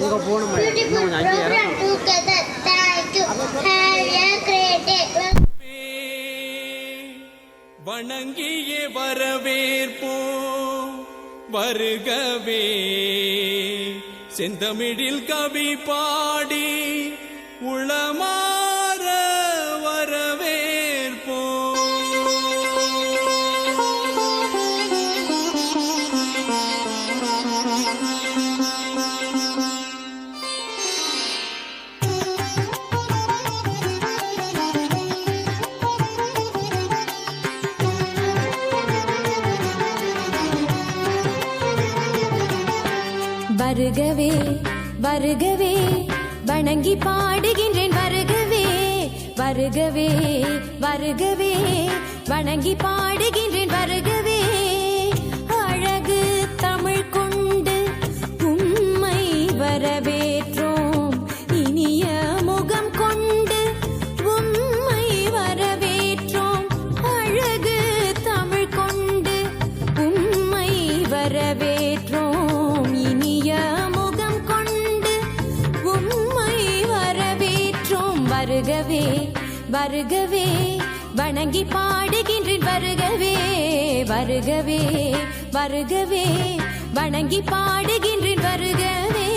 அங்கே போகணும். வணங்கியே வரவேற்போம் வருகவே, செந்தமிழில் கவி பாடி உளமாற வரவேற்போம். வருகவே வருகவே வணங்கி பாடுகின்றேன் வருகவே வருகவே வருகவே வணங்கி பாடுகின்றேன் வருகவே. அழகு தமிழ் கொண்டு உம்மை வரவேற்றோம், இனிய முகம் கொண்டு உம்மை வரவேற்றோம். அழகு தமிழ் கொண்டு உம்மை வரவேற்றோம், இனிய முகம் கொண்டு உம்மை வரவேற்றோம். வருகவே வருகவே வணங்கி பாடுகின்றேன் வருகவே வருகவே வருகவே வணங்கி பாடுகின்றேன் வருகவே.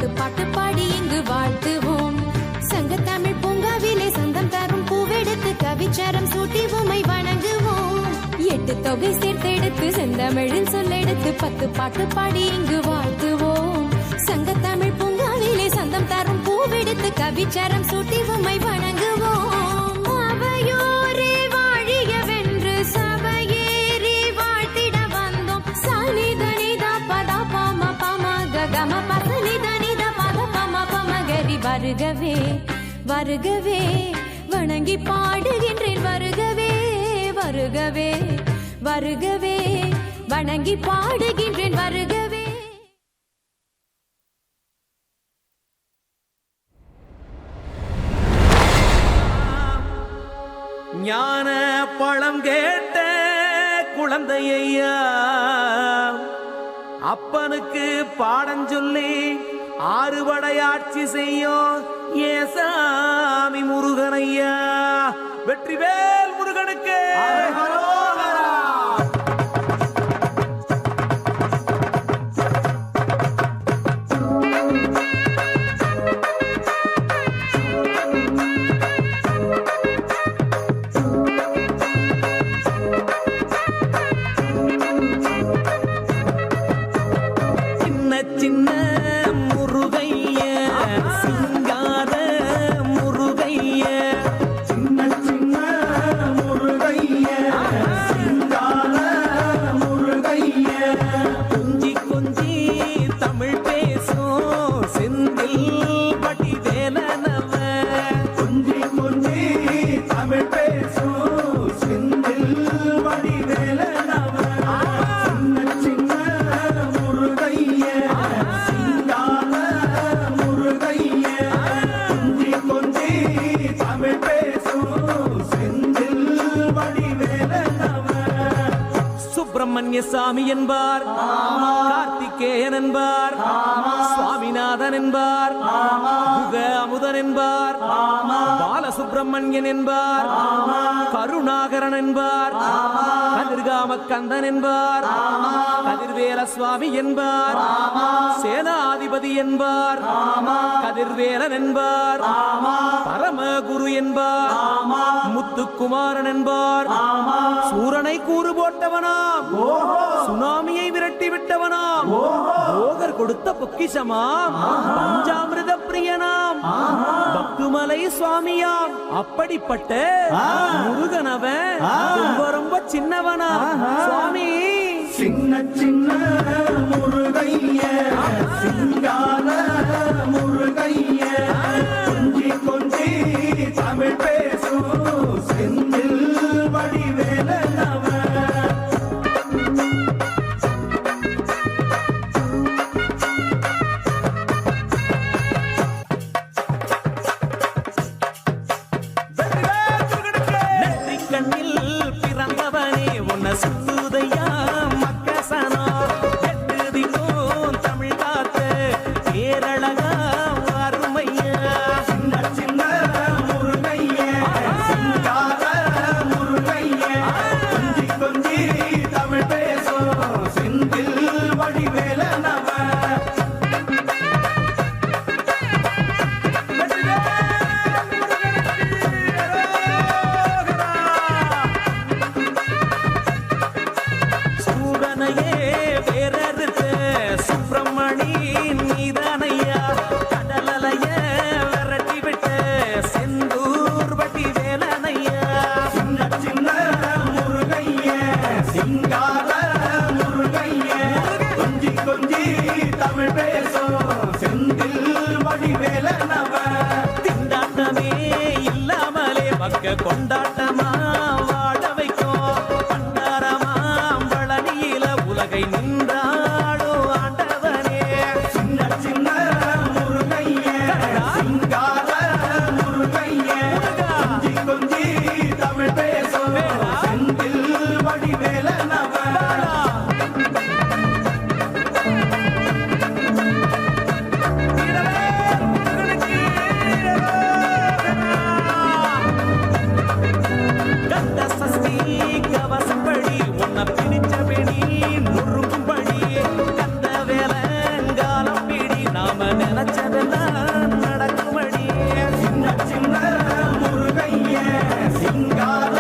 பாட்டு பாடி இங்கு வாழ்த்துவோம். சங்கத்தமிழ் பூங்காவிலே சந்தம் தரும் பூவெடுத்து கவிச்சாரம் சூட்டி உமை வணங்குவோம். 8 தொகை சேர்த்தெடுத்து செந்தமிழில் சொல்லெடுத்து 10 பாட்டு பாடி இங்கு வாழ்த்துவோம். சங்கத்தமிழ் பூங்காவிலே சந்தம் தரும் பூவெடுத்து கவிச்சாரம் சூட்டி உமை வணங்குவோம். அவையோரே வாழியவென்று சபையேறி வாழ்த்திட வந்தோம். சனிதனிதா பதா பாம பம ககம பசனிதனிதா பத பம பம கரி. வருகவே வருகவே வணங்கி பாடுகின்றேன் வருகவே வருகவே வருகவே வணங்கி பாடுகின்றேன் வருகவே. ஞான பழம் கேட்ட குழந்தையா, அப்பனுக்கு பாடம் சொல்லி 6 படையாட்சி செய்யும் ஏசாமி முருகனையா. வெற்றிவேல் முருகனுக்கு சின்ன முருகைய சிங்கார முருகைய, சின்ன சின்ன முருகைய சிங்கார முருகைய, கொஞ்சி கொஞ்சி தமிழ் பேசும் செந்தில் பட்டி வேலனவ, கொஞ்சி கொஞ்சி தமிழ் பேசும் செந்தில் பட்டி வேலனவ. சின்ன சின்ன முருகைய சிங்கார முருகைய, கொஞ்சி கொஞ்சி தமிழ் பேசும் செந்தில் வடிவேலனவ. சுப்பிரமணிய சாமி என்பார், கார்த்திகேயன் என்பார், சுவாமிநாதன் என்பார், முக அமுதன் என்பார், பாலசுப்பிரமணியன் என்பார், கருணாகரன் என்பார், கதிர்காம கந்தன் என்பார், கதிர்வேல சுவாமி என்பார், சேனாதிபதி என்பார், கதிர்வேலன் என்பார், பரமகுரு என்பார், முத்துக்குமாரன் என்பார், சூரனை கூறு போட்டவனாம், சுனாமியை விரட்டி விட்டவனாம், போகர் கொடுத்த பொக்கிஷமாம், பஞ்சாமிர்த பிரியனாம், பக்குமலை சுவாமியாம். அப்படிப்பட்ட முருகனவன் ரொம்ப ரொம்ப சின்னவனா சுவாமி. சின்ன சின்ன முருகைய சிங்கார முருகைய கொஞ்சி கொஞ்சி தமிழ் பேசும் செந்தில் வடிவேலனவ. கண்ணில் பிறந்தவனே உன்னை சுத்துதையா மக்கசனா, எட்டுதிக்கும் தமிழ் காத்து பேரழகா அருமையா. சின்ன சின்ன முருகைய சிங்கார முருகைய கொஞ்சி கொஞ்சி தமிழ் பேசும் செந்தில் வடிவேலனவ. சூரனையே வேறறுத்த சுப்பிரமணி நீதானையா, கடலைய விரட்டி விட்ட செந்தூர் வட்டி வேலனையா. சின்ன சின்ன முருகைய சிங்கார முருகைய கொஞ்சி கொஞ்சி தமிழ் பேசும் செந்தில் வடிவேலனவ. திண்டாட்டமே இல்லாமலே மக்க கொண்டாட்டமா வாழ வைக்கும், பண்டாரமாம் பழனியில உலகை நின்றாளோ ஆண்டவனே. சின்ன சின்ன முருகைய சிங்கார முருகைய கொஞ்சி கொஞ்சி தமிழ் பேசும் செந்தில் வடிவேலனவ. கந்த சஷ்டி கவசப்படி உன்னை பிடிச்சபடி நொறுங்கும்படி, கந்த வேலங்காலம் பிடி நாம நினைச்சதெல்லாம் நடக்கும்படி. சின்ன சின்ன முருகைய சிங்கார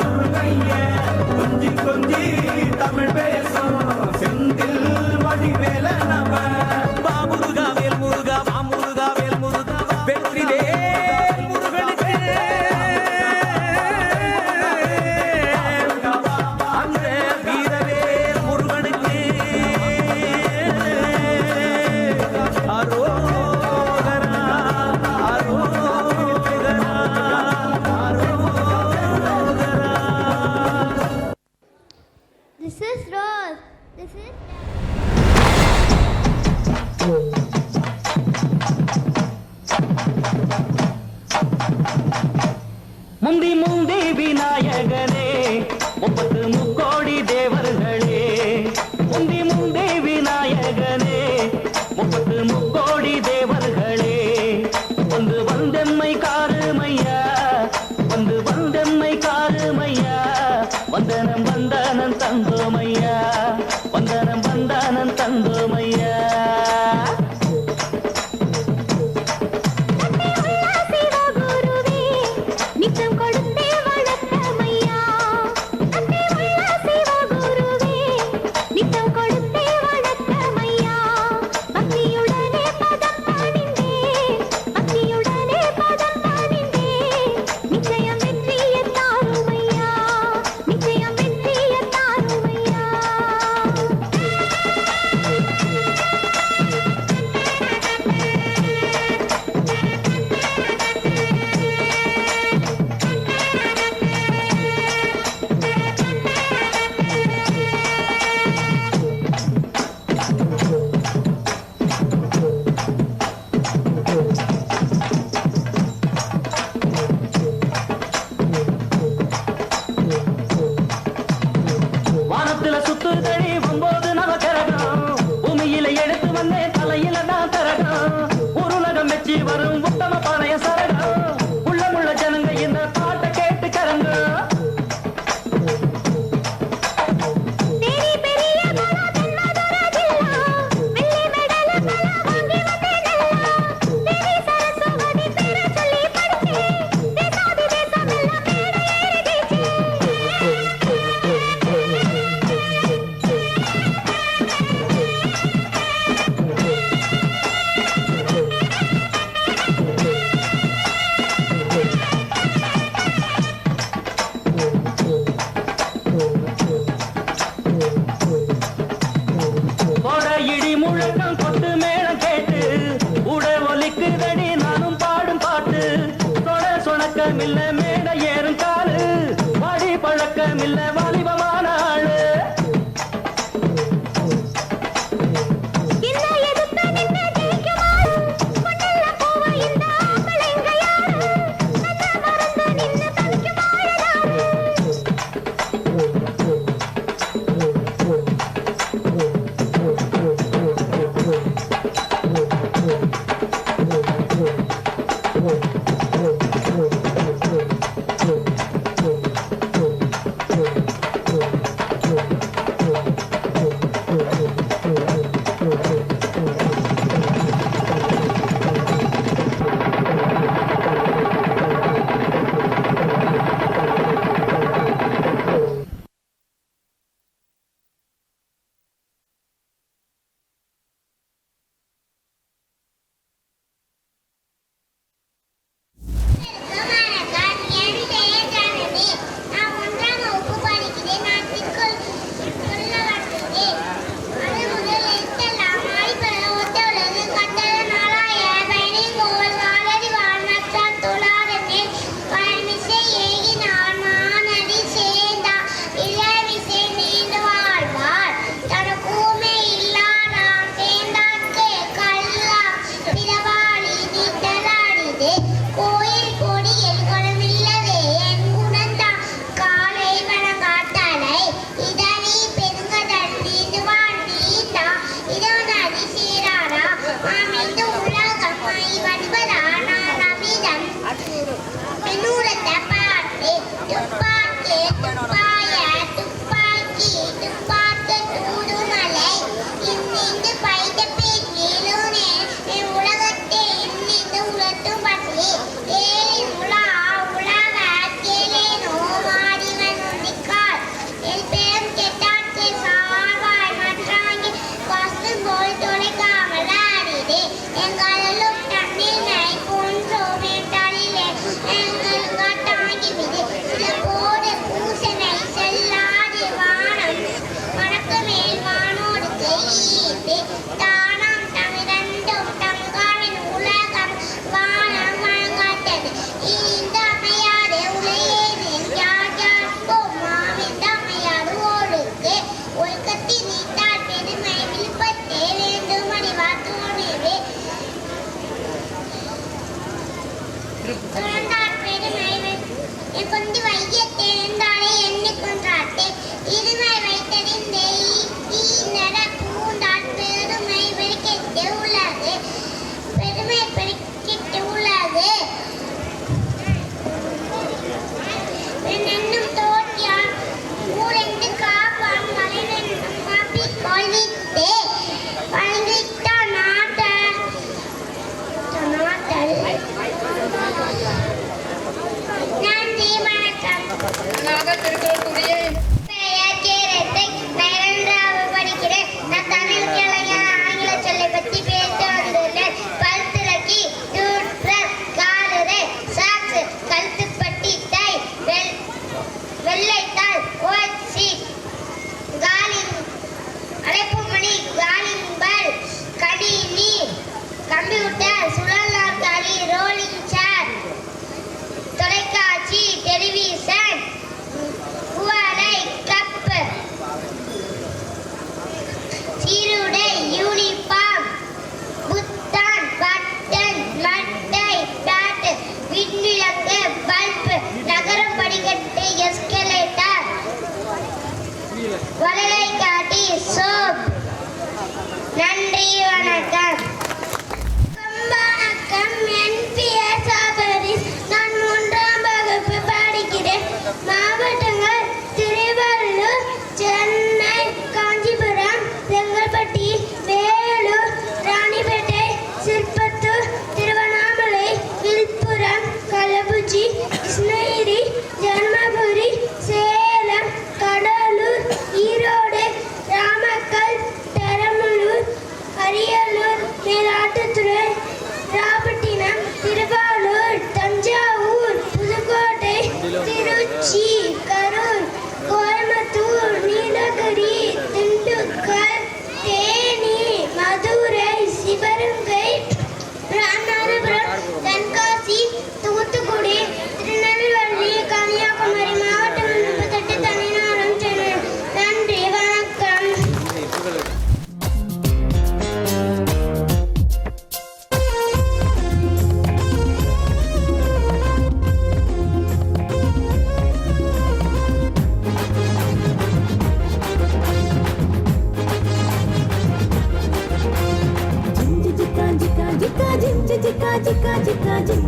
முருகைய கொஞ்சி கொஞ்சி தமிழ் பேசும் செந்தில் வடிவேலனவ. முருகா வேல் முருகா வா முருகா வேல் முருகா வா. வெற்றி வேல் முருகனுக்கு அந்த வீரவேல் முருகனுக்கு அரோகரா அரோகரா அரோகரா. This is Rose. This is. முந்தி முந்தி விநாயகனே, 33 தேவர்களே. முந்தி முந்தி விநாயகனே, 33 தேவர்களே. வந்து வந்தெம்மை காருமையா, வந்து வந்தெம்மை காருமையா. வந்தனம் வந்தனம் தந்தோமையா, வந்தனம் வந்தனம் தந்தோமையா. நித்தம் கொடுத்தே வளர்த்தமையா, நித்தம் கொடுத்தே வளர்த்தமையா. பக்தியுடனே பதம் பணிந்தே, பக்தியுடனே பதம் இல்ல மேடை ஏறும் காலு வாடி பழக்கம் இல்ல வாலிபமான ஆளு என்ன எதிர்த்து நின்று ஜெயிக்குமாறு பொன்னல்ல பூவ இந்த ஆம்பளைங்க யாரு என்ன மறந்து நின்று தவிக்குமாறு நாடு திருக்குறளுக்குரிய பெயர்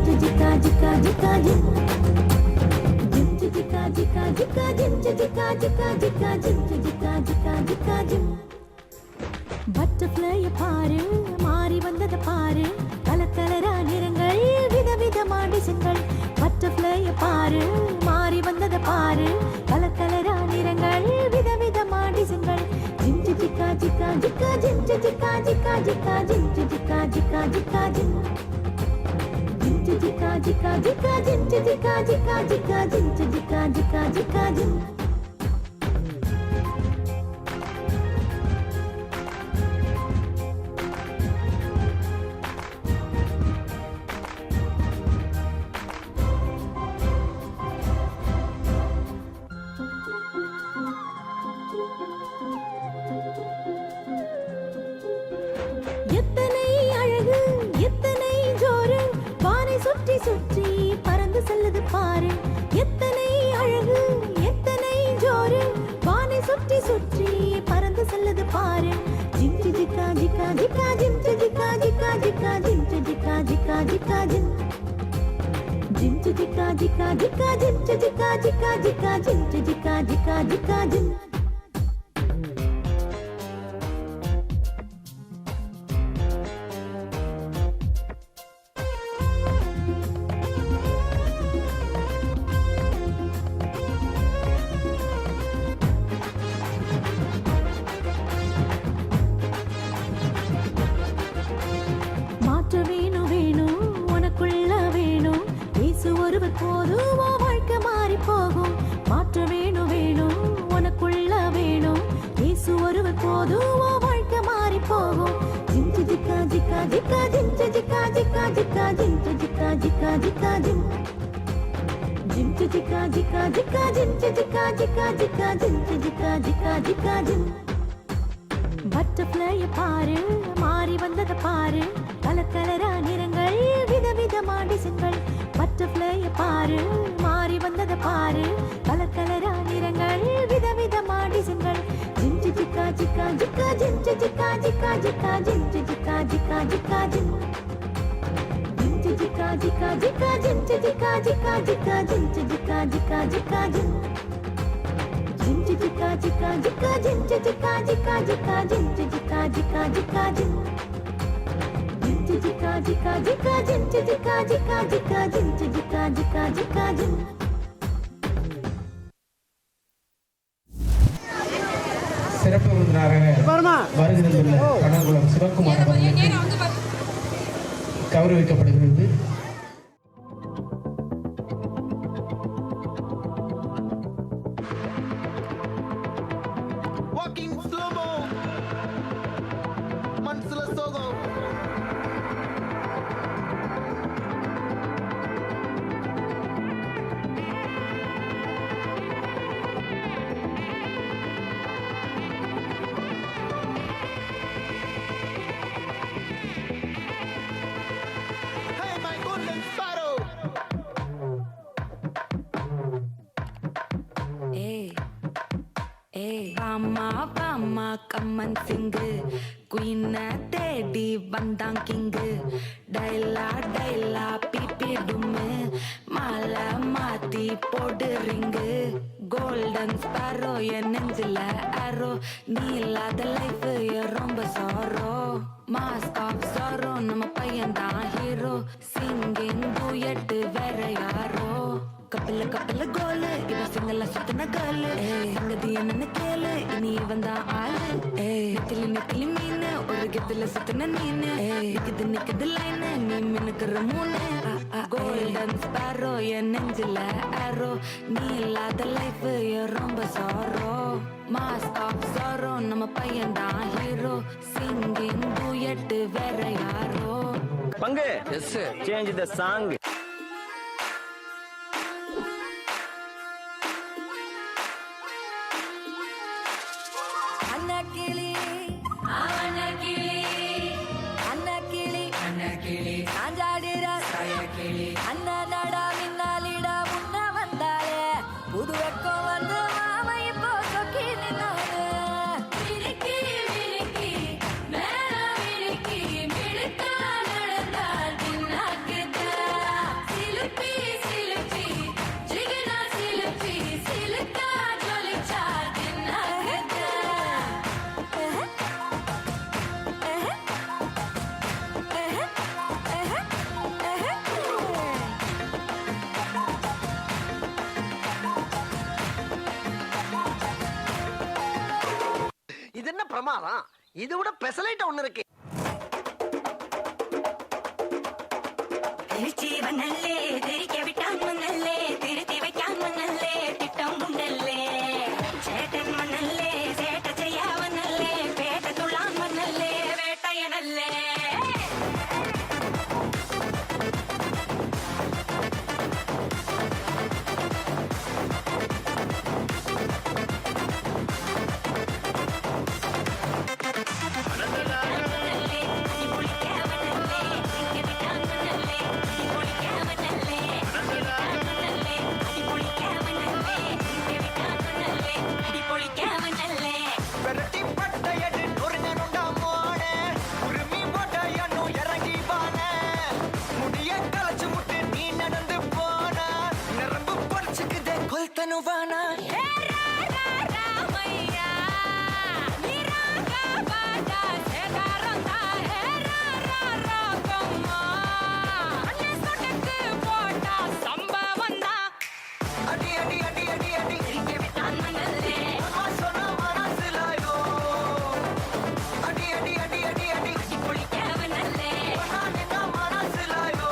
ஜிகா ஜிகா ஜிகா ஜிம் ஜிம் ஜிகா ஜிகா ஜிகா ஜிம் ஜிகா ஜிகா ஜிகா ஜிம் ஜிகா ஜிகா ஜிகா ஜிம் பட்டர்ஃப்ளைய பாரு மாறி வந்தத பாரு கலக்கலரா நிறங்கள் விதவிதமா டிசைன்கள் பட்டர்ஃப்ளைய பாரு மாறி வந்தத பாரு கலக்கலரா நிறங்கள் விதவிதமா டிசைன்கள் ஜிம் ஜிகா ஜிகா ஜிகா ஜிம் ஜிகா ஜிகா ஜிகா ஜிம் ஜிகா ஜிகா ஜிகா ஜிம் ஜிம் ஜிகா ஜிகா ஜிகா ஜிம் ஜிகா ஜிகா ஜிகா ஜிம் ஜிகா ஜிகா ஜிகா ஜிம் எத்தனை அழகு எத்தனை ஜோரு வானை சுற்றி சுற்றி பறந்து செல்லுது பாரு எத்தனை அழகு எத்தனை ஜோரு வானை சுற்றி சுற்றி பறந்து செல்லுது பாரு ஜிம் ஜிகா ஜிகா ஜிகா ஜிம் ஜிகா ஜிகா ஜிகா ஜிம் ஜிகா ஜிகா ஜிகா ஜிம் ஜிம் ஜிகா ஜிகா ஜிகா ஜிம் ஜிகா ஜிகா ஜிகா ஜிம் ஜிகா ஜிகா ஜிகா ஜிம் மாற்ற வேணும் வேணும் உனக்குள்ள வேணும் இயேசு ஒருவர் போதும் உன் வாழ்க்கை மாறி போகும் மாற்ற வேணும் வேணும் உனக்குள்ள வேணும் இயேசு ஒருவர் போதும் உன் வாழ்க்கை மாறி போகும் ஜிம் ஜிகா ஜிகா ஜிகா ஜிம் ஜிகா ஜிகா ஜிகா ஜிம் ஜிகா ஜிகா ஜிகா ஜிம் ஜிம் ஜிகா ஜிகா ஜிகா ஜிம் ஜிகா ஜிகா ஜிகா ஜிம் ஜிகா ஜிகா ஜிகா ஜிம் பட்டர்ஃப்ளைய பாரு மாறி வந்தத பாரு கலக்கலரா நிறங்கள் விதவிதமா டிசைன்கள் பட்டர்ஃப்ளைய பாரு மாறி வந்தத பாரு கலக்கலரா நிறங்கள் விதவிதமா டிசைன்கள் ஜிம் ஜிகா ஜிகா ஜிகா ஜிம் ஜிகா ஜிகா ஜிகா ஜிம் ஜிகா ஜிகா ஜிகா ஜிம் ஜிம் ஜிகா ஜிகா ஜிகா ஜிம் ஜிகா ஜிகா ஜிகா ஜிம் ஜிகா ஜிகா ஜிகா ஜிம் ஜிம் ஜிகா ஜிகா ஜிகா ஜிம் ஜிகா ஜிகா ஜிகா ஜிம் ஜிகா ஜிகா ஜிகா ஜிம் ஜிம் ஜிகா ஜிகா ஜிகா ஜிம் ஜிகா ஜிகா ஜிகா ஜிம் ஜிகா ஜிகா ஜிகா ஜிம் சிறப்பு விருந்தினராக வருகிறது கனகுளம் சிவகுமார் அவர்களுக்கு கௌரவிக்கப்படுகிறது. Walking slow-mo மனசுல சோகம் Hey my golden sparrow Bama Bama கம்மன் சிங்கு குயின தேடி வந்தான் கிங்கு டைலா டைலா பிபி டும்மு மாலை மாத்தி போடு ரிங்கு கோல்டன் ஸ்பாரோ என் நெஞ்சில ஆரோ நீ இல்லாத லைஃப் ரொம்ப சாரோ மாஸ்க் ஆஃப் சாரோ நம்ம பையன் தான் ஹீரோ சிங்கிங் டூயட் வேற யாரோ கப்பல கப்பல கோலு இவ சிங்கல சுத்தின கேளு சங்கதி என்னன்னு கேளு இனி இவன் தான் ஆளு நெத்திலி நெத்திலி மீனு ஒரு கெத்துல சுத்தின நீனு நிக்குது நிக்குது லைனு நீ மினுக்குற மூணு கோல்டன் ஸ்பாரோ என் நெஞ்சில ஆரோ நீ இல்லாத லைஃப் ரொம்ப சாரோ மாஸ்க் ஆஃப் சாரோ நம்ம பையன் தான் ஹீரோ சிங்கிங் டூயட் வேற யாரோ பங்கு சேஞ்ச் த சாங். பிரமாதம். இது விட பெசலைட் ஒண்ணு இருக்கு. திருச்சி வண்ணல்லே தெரிக்க விட்டான் மண்ணல்லே திருத்தி வைக்கான் மண்ணல்லே திட்டம் முன்னல்லே சேட்டன் மண்ணல்லே சேட்ட செய்யா மண்ணல்லே பேட்ட துள்ளான் மண்ணல்லே வேட்டையனல்லே விரட்டி பட்டையடி நொறுங்கணுண்டா மோனே. உருமி மொட்டையனும் இறங்கி வானே. முடிய களைச்சு முட்டு நீ நடந்து போனா. நரம்பு பொறிச்சுக்குதே கொல்தனுவானா. அடி அடி அடி அடி அடி அம்மா சொன்ன மனசுலாயோ. அடி அடி அடி அடி அடி நான் என்ன மனசுலாயோ.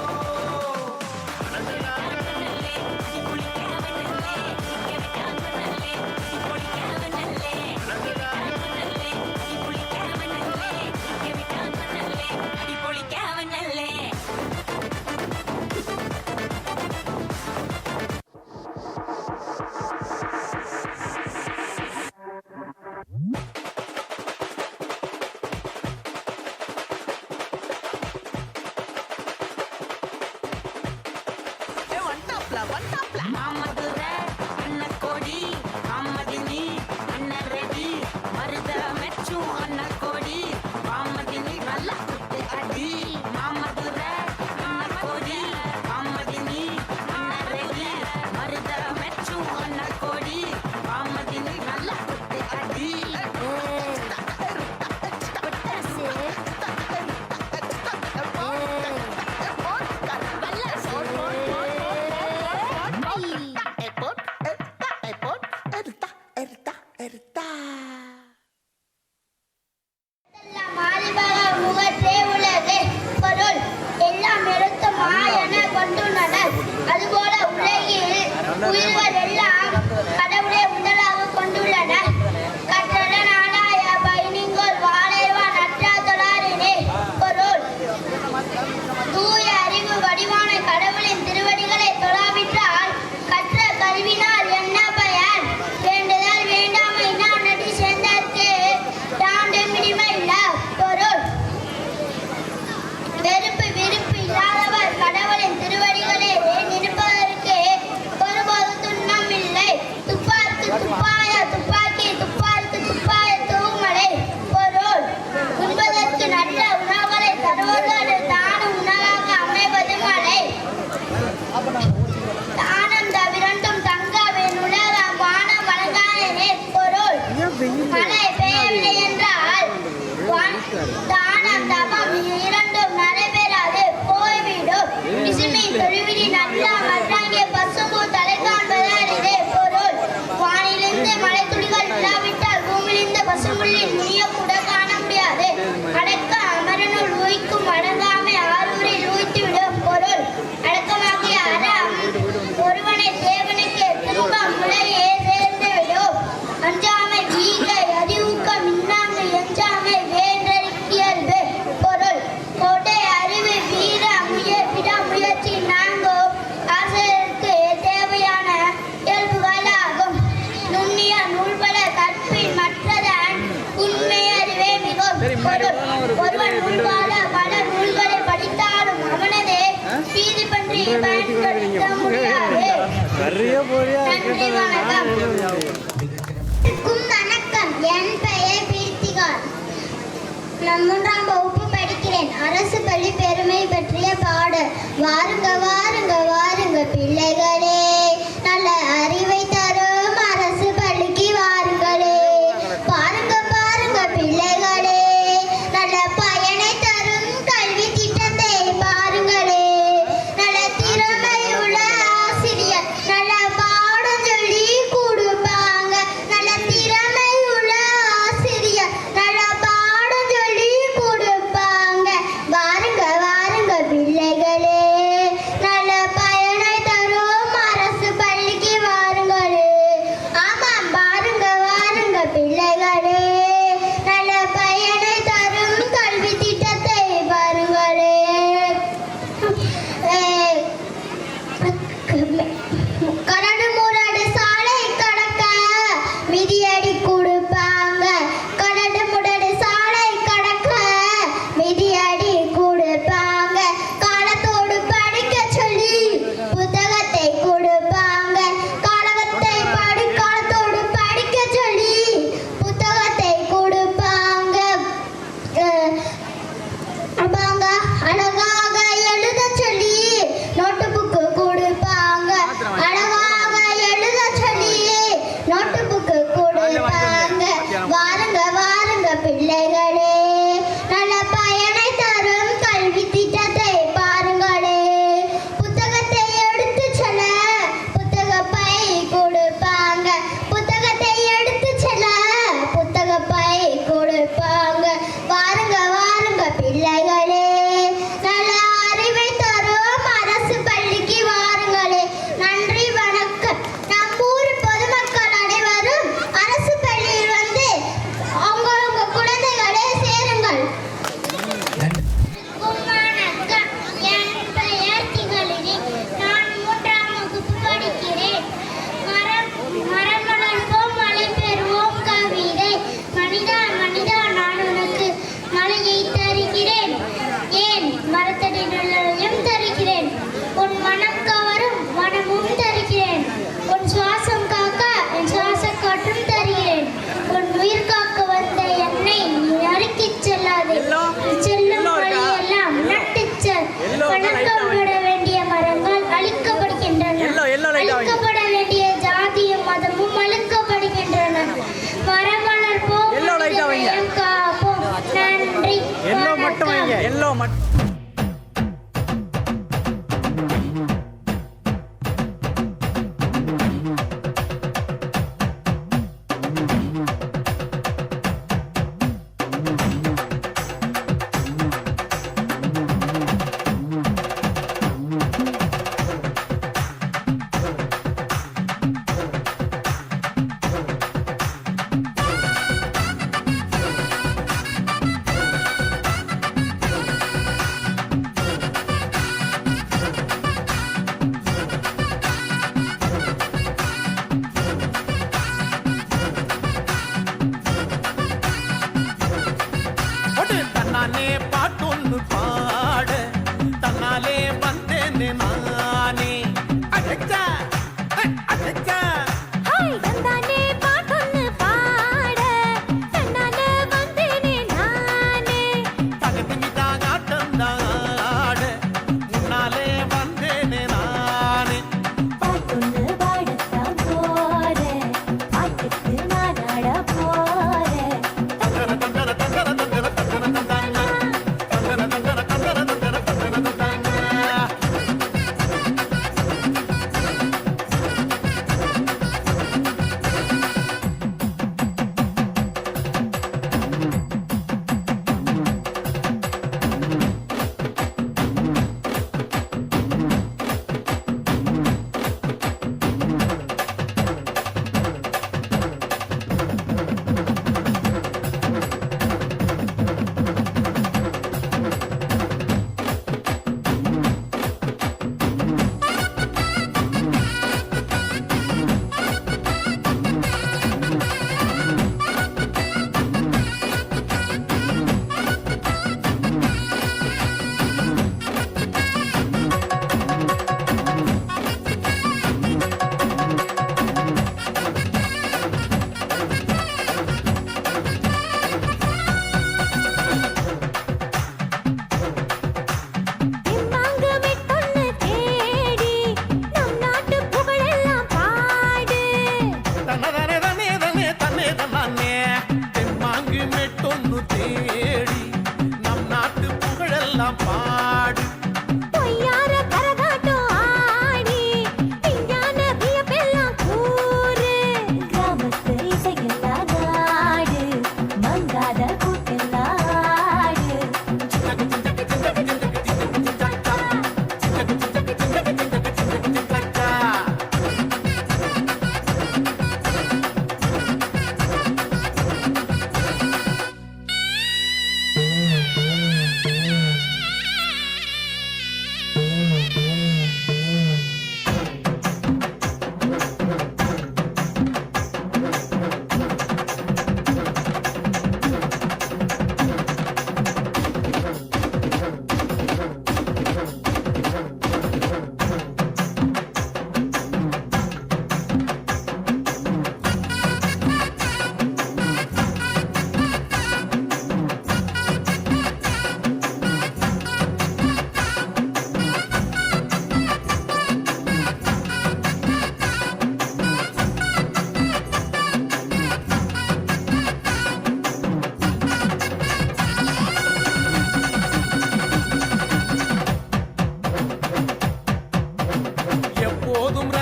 மாமதுரை அன்னக்கோடி காமதினி அன்னரெடி மருத மெச்சும் அன்னக்கோடி காமதினி நல்ல குத்து அடி மாமதுரை அன்னக்கோடி காமதினி அன்னரெடி மருத மெச்சும் அன்னக்கோடி காமதினி நல்ல குத்து அடி மாறிபக முகத்தே உலகு பொருள் எல்லாம் எடுத்து மாயன கொண்டுள்ளனர். அதுபோல உலகில் உயிர்கள் எல்லாம் கடவுளை முதலாக கொண்டுள்ளனர். கற்றட நாடாய பயணிங்கோல் வாழேவான் அற்றா தொழாரினே. பொருள் தூய அறிவு வடிவான கடவுளின் திருவடிகளை தொழாவிட்டால் கற்ற கல்வினால் என்ன பயன்? வேண்டுதல் வேண்டாமை நான் நடி சேர்ந்தற்கு தாண்டு மிடிமை இல்ல. பொருள் வெறுப்பு விருப்பு இல்லாதவர் கடவுளின் திருவடிகளே நிற்பதற்கு ஒருபோது துன்பம் இல்லை. துப்பார்க்கு துப்பாய துப்பாக்கி துப்பார்க்கு துப்பாய தூமலை. பொருள் உண்பதற்கு நல்ல உணவுகளை தருவதோடு தானும் உணவாக அமைவது மலை. தானம் தவிரண்டும் தங்காவின் உலகம் வானம் வழங்கானே. பொருள் மழை பெய்யவில்லை என்றால் தானம் தபம் இரண்டும் நடைபெறாது போய்விடும். விசுமி தொழுவிடி நல்ல மற்றாங்கிய பசும்பு தலை காண்பது அரிதே. பொருள் வானிலிருந்து மழை துளிகள் இல்லாவிட்டால் பூமியிலிருந்து பசும்புள்ளில் நுனிய கூட காண முடியாது. அடக்க அமரனுள் ஊய்க்கும் அடங்காமை ஆரூரில் ஊய்த்துவிடும். பொருள் அடக்கமாகிய அறம் ஒருவனை தேவனுக்கு திரும்ப முளையே சேர்ந்துவிடும். அஞ்சாமை ஈகை அறிவுக்கம் இன்னாங்கு எஞ்சாமை வேண்டறியல்பு. பொருள் கோட்டை அறிவு வீர விடாமுயற்சி நான்கும் ஆசிரியருக்கு தேவையான இயல்புகள் ஆகும். நுண்ணிய நூல்பல கற்பின் மற்றதன் உண்மை அறிவே மிகும். பொருள் ஒருவன் நூல்கால பல நூல்களை படித்தாலும் அவனது பீதி பன்றியை பயன்படுத்த முடியாது. நன்றி வணக்கம். வணக்கம், என் பெயர் பீர்த்திகார். நான் 3ஆம் வகுப்பு படிக்கிறேன். அரசு பள்ளி பெருமை பற்றிய பாடல். வாருங்க வாருங்க வாருங்க பிள்ளைகளே, நல்ல அறிவை தரும் அரசு பள்ளிக்கு வாருங்களே. பாருங்க பாருங்க பிள்ளைகளே, நல்ல பயனை தரும் கல்வி திட்டத்தை பாருங்களே. நல்ல திறமை உள்ள ஆசிரியர் நல்ல பாடம் சொல்லி கொடுப்பாங்க. நல்ல திறமை உள்ள ஆசிரியர் நல்ல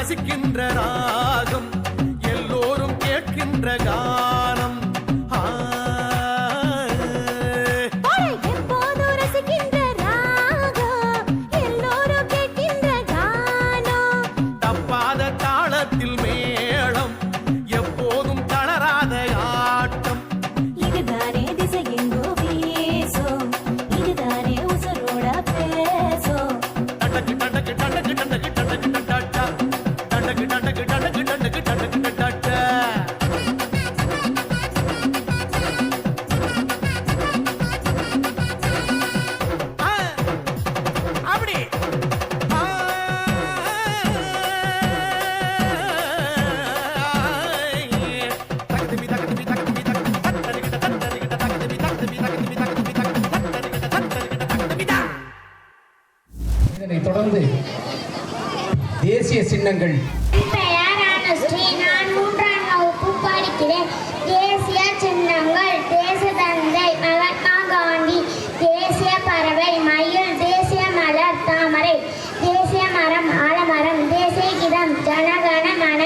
ரசிக்கின்ற ராகம் எல்லோரும் கேட்கின்ற கானம் எப்போதும் ரசிக்கின்ற ராகம் எல்லோரும் கேட்கின்ற கானம் தப்பாத தாளத்தில் மேளம் எப்போதும் தளராத ஆட்டம் இதுதானே திசை எங்கோ வீசும் இதுதானே உசுரோட பேசும் டண்டக்கு டண்டக்கு டண்டக்கு டண்டக்கு டண்டக்கு டண்டா டண்டக்கு டண்டக்கு டண்டக்கு டண்டக்கு டண்டக்கு டண்டா அப்படி இதனைத் தொடர்ந்து தேசிய சின்னங்கள் பெயர் அனுஸ்ரீ. நான் 3ஆம் வகுப்பு படிக்கிறேன். தேசிய சின்னங்கள் தேசத்தந்தை மகாத்மா காந்தி, தேசிய பறவை மயில், தேசிய மலர் தாமரை, தேசிய மரம் ஆலமரம், தேசிய கீதம் ஜனகண மன,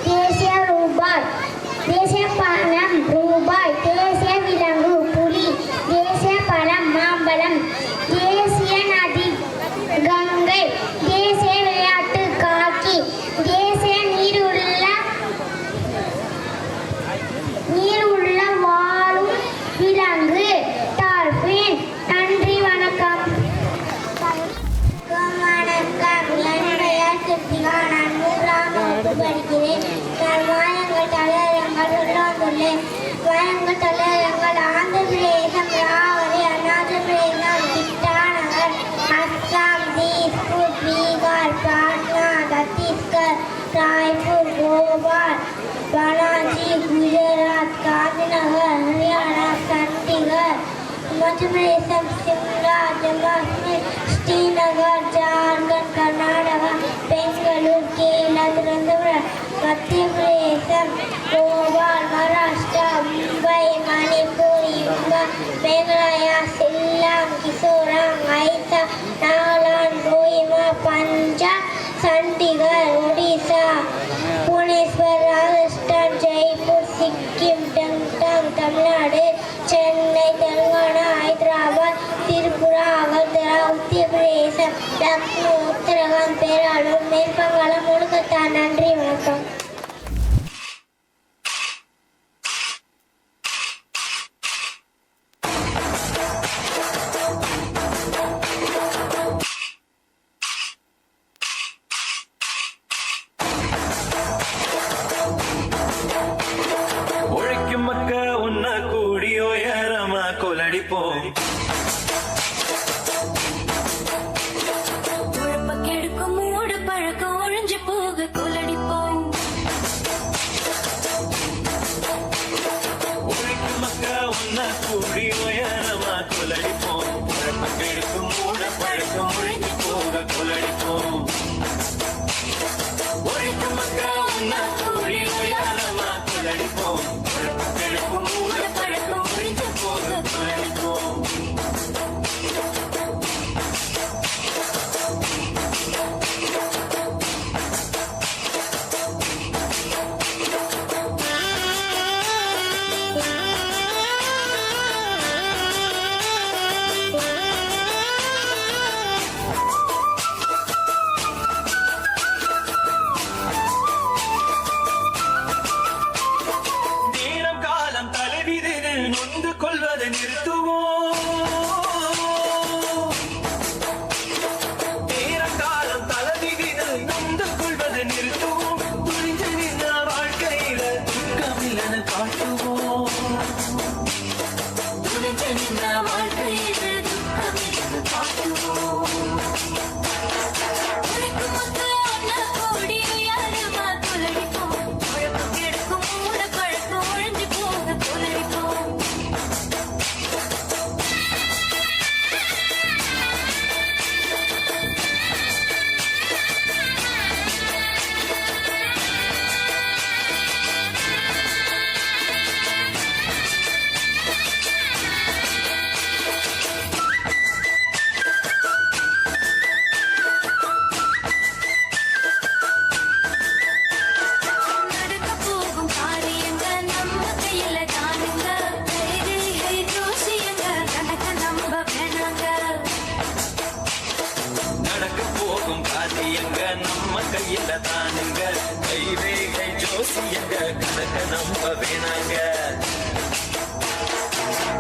தேசிய ரூபாய், தேசிய பணம் ரூபாய், தேசிய விலங்கு புலி, தேசிய பழம் மாம்பழம், தேசிய நதி கங்கை, தேசிய விளையாட்டு காக்கி, தேசிய நீருள்ள வாழும் விலங்கு டால்பின். நன்றி, வணக்கம். வணக்கம். என் பெயர் கிருத்திகா. நான் 3ஆம் வகுப்பு படிக்கிறேன். நான் மாயங்கள் தலையரங்கள் உள்ளாந்துள்ளேன். மாயங்கள் தலையரங்கள் ஆந்திர பிரதேசம், ராவரி, அருணாச்சல பிரதேசம், இட்டாநகர், அஸ்ஸாம், தீஸ்பூர், பீகார், பாட்னா, சத்தீஸ்கர், ராய்ப்பூர், போபால், பனாஜி, குஜராத், காந்திநகர், ஹரியானா, சண்டிகர், மத்திய பிரதேசம், சிம்லா, ஜம்மு காஷ்மீர், ஸ்ரீநகர், ஜார்க்கண்ட், கர்நாடகா, பெங்களூர், கேரளா, திருவனந்தபுரம், மத்திய பிரதேசம், போபால், மகாராஷ்டிரா, மும்பை, மணிப்பூர், இம்பால், மேகாலயா, சில்லாங், மிசோரம், ஐசா, நாகாலாந்து, கோஹிமா, பஞ்சாப், சண்டிகர், ஒடிசா, புவனேஸ்வர், ராஜஸ்தான், ஜெய்ப்பூர், சிக்கிம், டங்டாங், தமிழ்நாடு, சென்னை, தெலுங்கானா, ஹைதராபாத், திரிபுரா, அகர்தலா, உத்திர பிரதேசம், லக்னோ, உத்தரகாண்ட், பேராளூர், மேற்குவங்காளம், கொல்கத்தா. நன்றி, வணக்கம். உழைக்கும் மக்க உன்ன கூடியோ ஏறமா கொலடிப்போம் கெடுக்கும் மூடு பழக்கம் ஒழிஞ்சு போக கொலடிப்போம் உழைக்கும் மக்க உன்ன கூடியோ ஏறமா கொலடிப்போம் உழைப்பக்கெடுக்கும் மூட பழக்கம் ஒழிஞ்சு போக கொலடிப்போம் உழைக்கும் மக்க உன்ன கூடியோ ஏறமா கொலடிப்போம் உழைப்பக்கெடுக்கும் மூட பழக்கம் ஒழிஞ்சு போக கொலடிப்போம் தானுங்க கைரேகை ஜோசியங்க கணக்க நம்ப வேணாங்க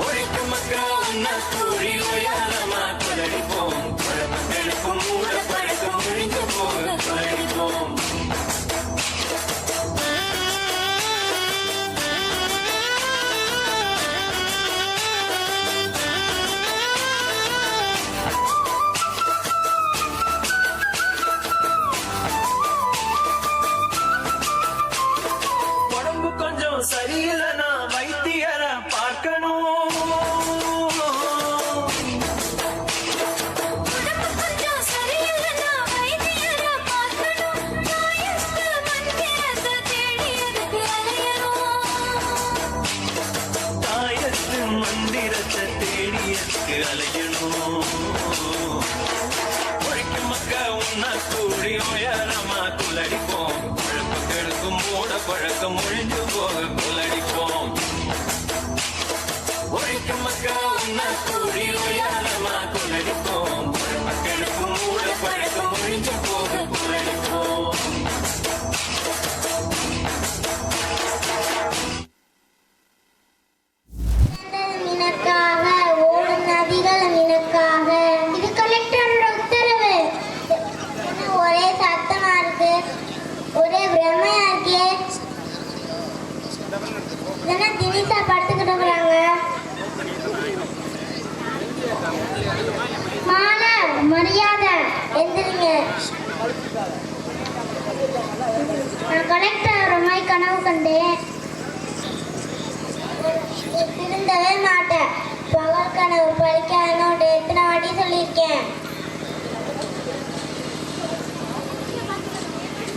உழைக்கும் மக்கா உன்ன கூறி உயரமா கொள்ளடிப்போம் குழப்பங்களுக்கும் மூட பழக்கம் ஒழிந்து போக கொள்ளடிப்போம் உடம்பு கொஞ்சம் சரியில்லைனா வைத்தியரை பார்க்கணும் கொஞ்சம் சரியில்லைன்னா வைத்தியரை பார்க்கணும். தாயத்து மந்திரத்தை தேடி அதுக்கு அலையணும். தாயத்து மந்திரத்தை தேடியதுக்கு அலையணும் உழைக்கும் மக்கா உன்ன கூடி உயரமா குள்ளடிப்போம் குழப்பங்களுக்கும் மூட பழக்கம் ஒழிஞ்சு போக கொள்ளடிப்போம் உழைக்கும் மக்கா உன்ன கூடி உயரமா கொள்ளடிப்போம் குழப்பங்களுக்கும் மூட பழக்கம் ஒழிஞ்சு போக கொள்ளடிப்போம் நினக்காக ஓடும் நதிகள் நினக்காக. இது கலெக்டரோட உத்தரவு. என்ன ஒரே சத்தமா இருக்கு, ஒரே பிரமையா இருக்கே. இதெல்லாம் தினிசா படுத்துக்கிட்டு இருக்கிறாங்க. மாலை மரியாதை எந்திரிங்க. நான் கலெக்டர் மாதிரி கனவு கண்டேன். திருந்தவே மாட்டேன். பகல் கனவு படிக்கணும்னு எத்தனை வாட்டி சொல்லியிருக்கேன்.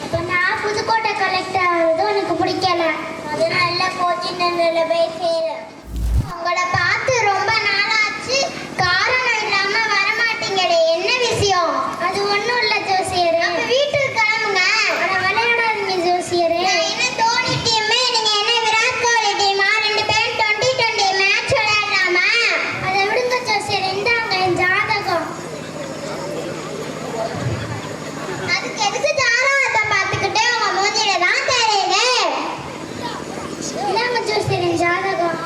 இப்போ நான் புதுக்கோட்டை கலெக்டர் ஆனது உனக்கு பிடிக்கல. அதனால கோச்சிங் சென்டரில் போய் சேரு. உங்களை பார்த்து ரொம்ப நாளாச்சு, காரணம் இல்லாம வரமாட்டீங்களே, என்ன விஷயம்? அது ஒன்றும் இல்லை ஜோசியர். வீட்டுக்கு கிளம்புங்க. அதை விளையாடாதீங்க ஜோசியர். என்ன தோனி டீமே, நீங்க என்ன விராட் கோலி டீமா? 2 பேரும் 2020 மேட்ச் விளையாடலாமா? அதை விடுங்க ஜோசியர். இந்தாங்க என் ஜாதகம். அதுக்கு எதுக்கு ஜாதகத்தை பார்த்துக்கிட்டே உங்க மூஞ்சில தான் தெரியுது. இந்தாங்க ஜோசியர் என் ஜாதகம்.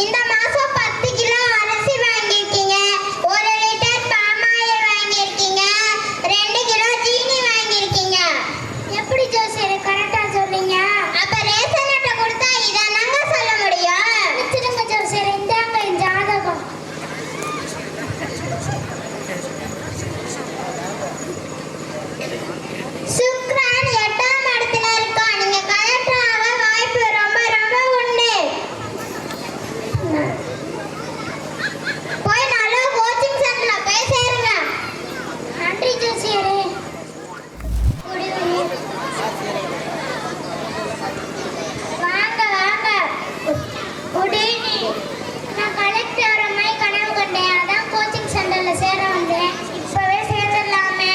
இந்த மாசம் 10 கிலோ அரிசி வாங்கியிருக்கீங்க, 1 லிட்டர் பாமாயில் வாங்கியிருக்கீங்க, 2 கிலோ சீனி வாங்கியிருக்கீங்க. எப்படி ஜோசியர் கரெக்டா சொல்றீங்க? அப்ப ரேஷன் அட்டை கொடுத்தா இதை நாங்க சொல்ல முடியும். வச்சிருங்க ஜோசியர், இந்தாங்க என் ஜாதகம். சுக்ரன் 8ஆம் இடத்துல இருக்கா. நீங்க கலெக்டர் ஆக வாய்ப்பு ரொம்ப ரொம்ப உண்டு. போய் நல்ல கோச்சிங் சென்டர்ல போய் சேருங்க. நன்றி ஜோசியரே. வாங்க வாங்க. Good evening. நான் கலெக்டர் மாதிரி கனவு கண்டேன், அதான் கோச்சிங் சென்டர்ல சேர வந்தேன். இப்பவே சேர்ந்துடலாமே.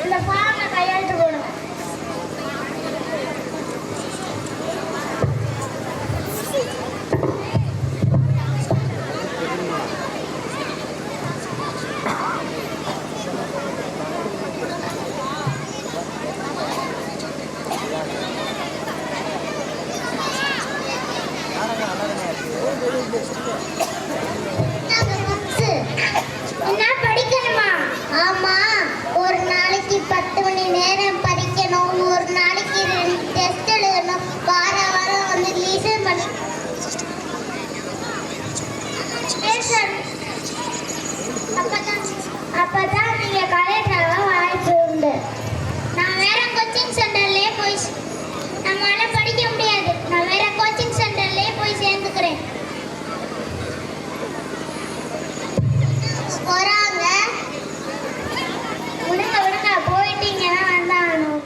இந்த ஃபார்மை கையெழுத்து போடுங்க. என்ன படிக்கணுமா? ஆமா, ஒரு நாளைக்கு 10 மணி நேரம் படிக்கணும். ஒரு நாளைக்கு 2 டெஸ்ட் எழுதணும். வாரம் வந்து லிசன் பண்ணி அப்பதான் நீங்க கலெக்டராக வாய்ப்பு உண்டு. நான் வேற கோச்சிங் சென்டர்லயே போய் நம்மளால படிக்க முடியாது. நான் வேற கோச்சிங் சென்டர்லயே போய் சேர்ந்துக்கிறேன். போறாங்க. விடுங்க விடுங்க, போயிட்டீங்கன்னா வந்தாகணும்.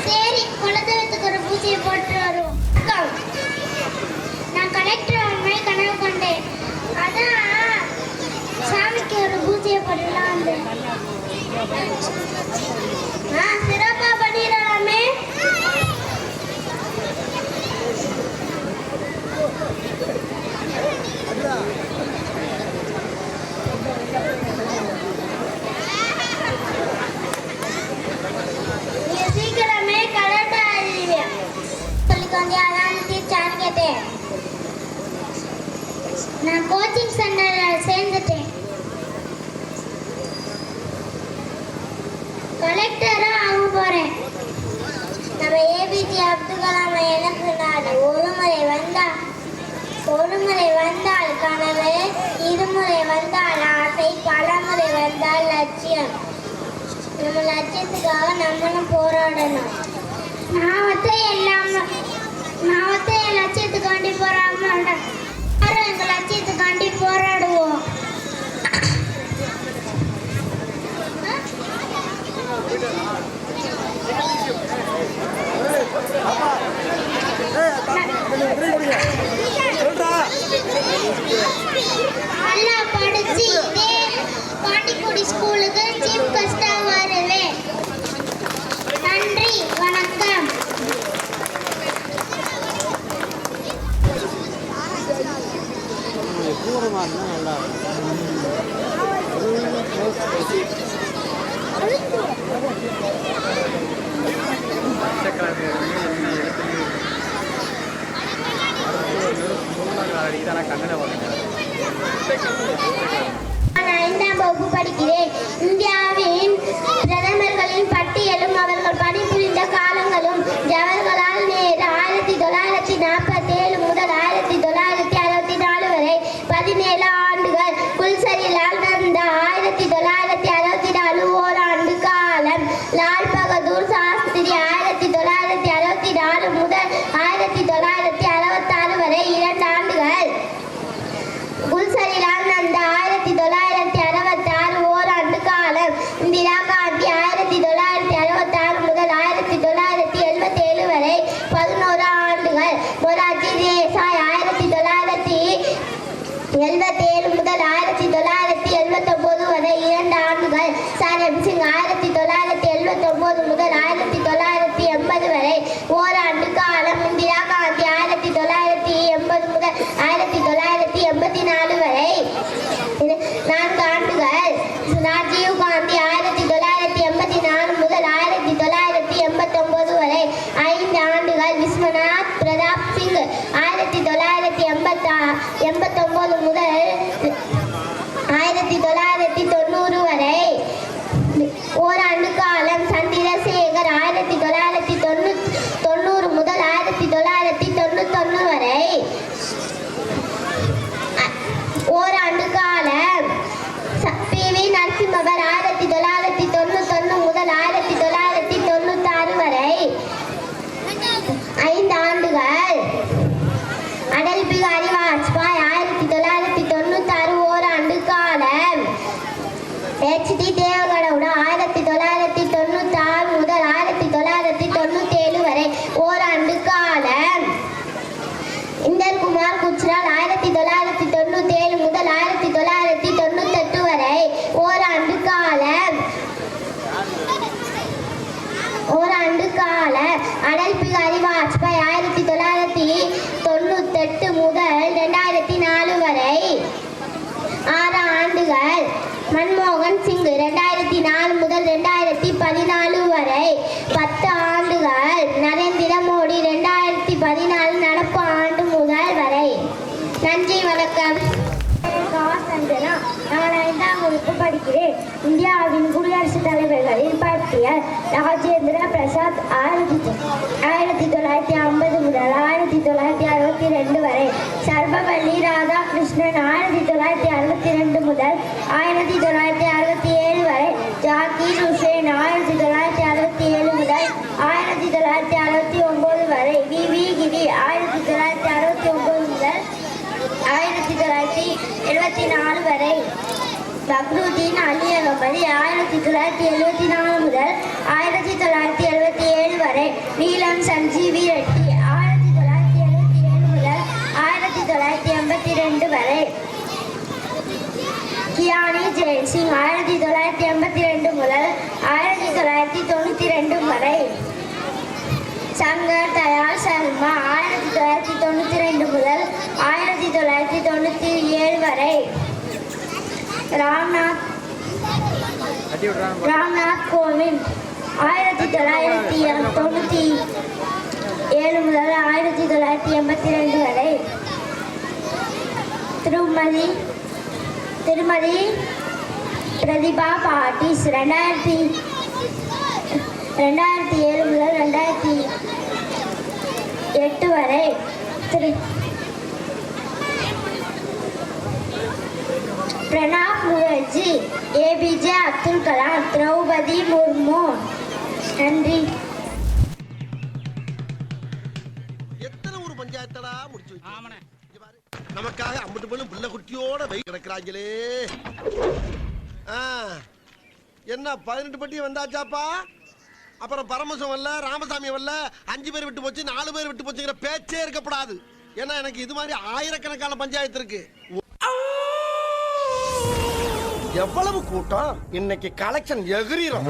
சரி, குலதெய்வத்துக்கு ஒரு பூஜையை போட்டு வருவோம். நான் கலெக்டர் மாதிரி கனவு கொண்டேன், அதான் சாமிக்கு ஒரு பூஜையை போட்டுலாம் வந்தேன். சிறப்பா பண்ணிடலாமே. கோச்சிங் சென்டரில் சேர்ந்துட்டேன். கலெக்டராக ஆக போகிறேன். நம்ம ஏபிஜே அப்துல் கலாம் என்ன சொன்னார்? ஒரு முறை வந்தால் கனவு, இருமுறை வந்தால் ஆசை, பலமுறை வந்தால் லட்சியம். நம்ம லட்சியத்துக்காக நம்மளும் போராடணும். நான் என் லட்சியத்துக்காண்டி போராட எங்கள் லட்சியத்துக்காண்டி போராடுவோம். நல்லா படிச்சு பாண்டிக்குடி ஸ்கூலுக்கு சீஃப் கெஸ்டா வருவேன். நன்றி, வணக்கம். நான் 5ஆம் வகுப்பு படிக்கிறேன். இந்தியாவின் பிரதமர்களின் பட்டியலும் அவர்கள் பணிபுரிந்த காலங்களும் ஜவஹர்லால் நேரு 1947 முதல் 1964 வரை 17 ஆண்டுகள், குல்சரிலால் நந்தா 1964 ஓராண்டு காலம், லால் பகதூர் சாஸ்திரி 1964 முதல் 1966 வரை 2 ஆண்டுகள், குல்சரிலால் நந்தா 1966 ஓராண்டு காலம், இந்திரா காந்தி 1966 முதல் 1977 வரை 11 ஆண்டுகள், மொரார்ஜி தேசாய் 1977 முதல் 1979 வரை 2 ஆண்டுகள், சரண் சிங் 1979 முதல் 1980 வரை ஓராண்டு காலம், இந்திரா காந்தி 1980 முதல் 1984 வரை 4 ஆண்டுகள், ராஜீவ் காந்தி 1984 முதல் 1989 வரை 5 ஆண்டுகள், விஸ்வநாத் பிரதாப் சிங் 1989 முதல் 1990 வரை ஓராண்டு காலம், சந்திரசேகர் 1990 முதல் 1991 வரை ஓராண்டு காலம், பி.வி. நரசிம்மவர் 1991 முதல் 1996 வரை 5 ஆண்டுகள், அடல் பிகாரி வாஜ்பாய் 1996 ஓராண்டு காலம், எச்.டி. தேவகவுடா 1996 முதல் 1997 வரை ஓராண்டு காலம், இந்தர்குமார் குஜ்ரால் 1997 முதல் 1998 வரை ஓராண்டு காலம், அடல் பிகாரி வாஜ்பாய் 1998 முதல் 2004 வரை 6 ஆண்டுகள், மன்மோகன் சிங் 2004 முதல் 2014 வரை 10 ஆண்டுகள், நரேந்திர மோடி 2014 நடப்பு ஆண்டு முதல் வரை. நன்றி, வணக்கம். நான் 5ஆம் வகுப்பு படிக்கிறேன். இந்தியாவின் குடியரசுத் தலைவர்களின் பட்டியல்: ராஜேந்திர பிரசாத் 1950 முதல் 1962 வரை, சர்வபள்ளி ராதாகிருஷ்ணன் 1962 முதல் 1967 வரை, ஜாகிர் ஹுசேன் 1967 முதல் 1969 வரை, வி.வி. கிரி 1969 முதல் 1974 வரை, பக்ருதீன் அலி அகமது 1974 முதல் 1977 வரை, நீலம் சஞ்சீவி ரெட்டி 1977 முதல் 1982 வரை, கியானி ஜெயின் சிங் 1982 முதல் 1992 வரை, சங்கர் தயாள் சர்மா 1992 முதல் 1997 வரை, ராம்நாத் கோவிந்த் 1997 முதல் 1982 வரை, திருமதி பிரதிபா பாட்டிஸ் 2007 முதல் 2008 வரை பிரணாப் முகர்ஜி, ஏபிஜே அப்துல் கலாம், திரௌபதி முர்மு. நன்றி. எத்தனை ஊர் பஞ்சாயத்தடா முடிச்சு வச்சு நமக்காக அம்பட்டு போலும் பிள்ளை குட்டியோட வை கிடக்குறாங்களே. என்ன 18 பட்டி வந்தாச்சாப்பா? அப்புறம் பரமசம் வரல, ராமசாமி வரல, 5 பேர் விட்டு போச்சு, 4 பேர் விட்டு போச்சுங்கிற பேச்சே இருக்கப்படாது. ஏன்னா எனக்கு இது மாதிரி ஆயிரக்கணக்கான பஞ்சாயத்து இருக்கு. எவ்வளவு கூட்டம் இன்னைக்கு கலெக்ஷன் எகிரிரும்.